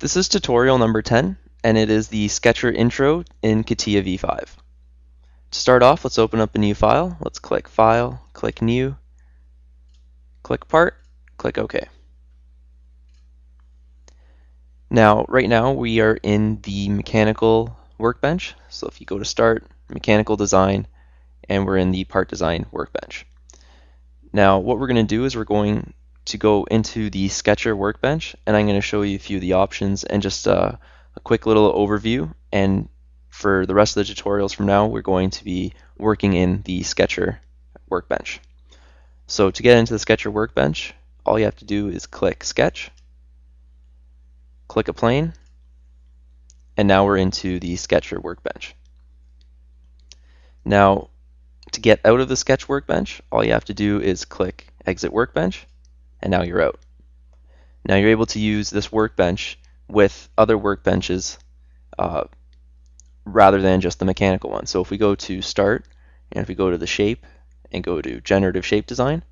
This is tutorial number 10, and it is the Sketcher intro in CATIA v5. To start off, let's open up a new file. Let's click File, click New, click Part, click OK. Now, right now, we are in the mechanical workbench. So if you go to Start, Mechanical Design, and we're in the Part Design workbench. Now, what we're going to do is we're going to go into the Sketcher workbench, and I'm going to show you a few of the options and just a quick little overview. And for the rest of the tutorials from now, we're going to be working in the Sketcher workbench. So to get into the Sketcher workbench, all you have to do is click Sketch, click a plane, and now we're into the Sketcher workbench. Now, to get out of the Sketch workbench, all you have to do is click Exit Workbench, and now you're out. Now you're able to use this workbench with other workbenches rather than just the mechanical one. So if we go to Start, and if we go to the Shape, and go to Generative Shape Design,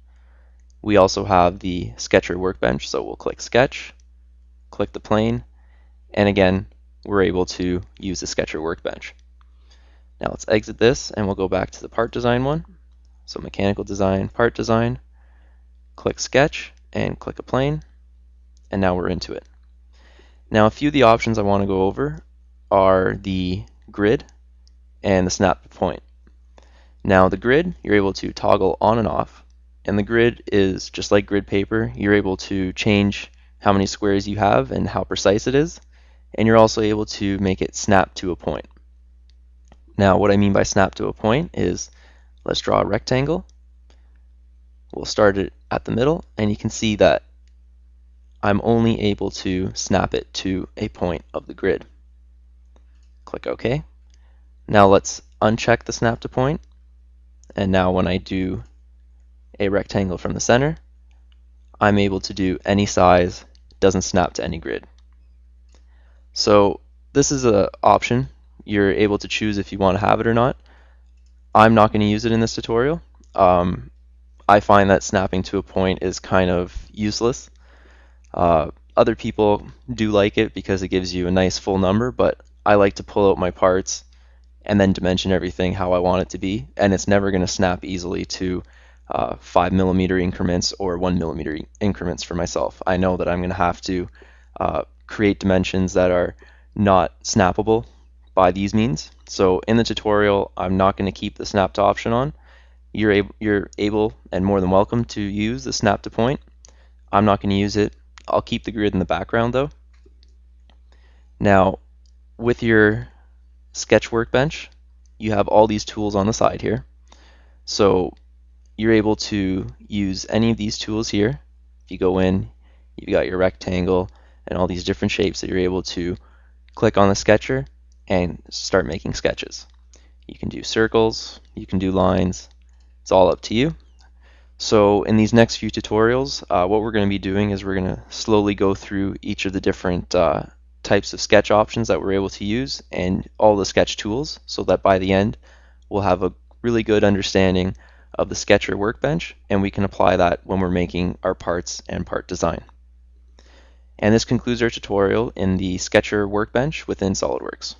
we also have the Sketcher workbench. So we'll click Sketch, click the plane, and again, we're able to use the Sketcher workbench. Now let's exit this, and we'll go back to the Part Design one. So Mechanical Design, Part Design, click Sketch, and click a plane, and now we're into it. Now a few of the options I want to go over are the grid and the snap to point. Now the grid, you're able to toggle on and off, and the grid is just like grid paper. You're able to change how many squares you have and how precise it is, and you're also able to make it snap to a point. Now what I mean by snap to a point is, let's draw a rectangle. We'll start it at the middle, and you can see that I'm only able to snap it to a point of the grid. Click OK. Now let's uncheck the snap to point, and now when I do a rectangle from the center, I'm able to do any size, doesn't snap to any grid. So this is an option. You're able to choose if you want to have it or not. I'm not going to use it in this tutorial. I find that snapping to a point is kind of useless. Other people do like it because it gives you a nice full number, but I like to pull out my parts and then dimension everything how I want it to be, and it's never going to snap easily to 5mm increments or 1mm increments for myself. I know that I'm going to have to create dimensions that are not snappable by these means. So in the tutorial, I'm not going to keep the snap to option on. You're able and more than welcome to use the snap to point. I'm not going to use it. I'll keep the grid in the background though. Now, with your Sketch workbench, you have all these tools on the side here. So you're able to use any of these tools here. If you go in, you've got your rectangle and all these different shapes that you're able to click on the Sketcher and start making sketches. You can do circles, you can do lines, it's all up to you. So in these next few tutorials, what we're going to be doing is we're going to slowly go through each of the different types of sketch options that we're able to use and all the sketch tools, so that by the end we'll have a really good understanding of the Sketcher workbench, and we can apply that when we're making our parts and part design. And this concludes our tutorial in the Sketcher workbench within SOLIDWORKS.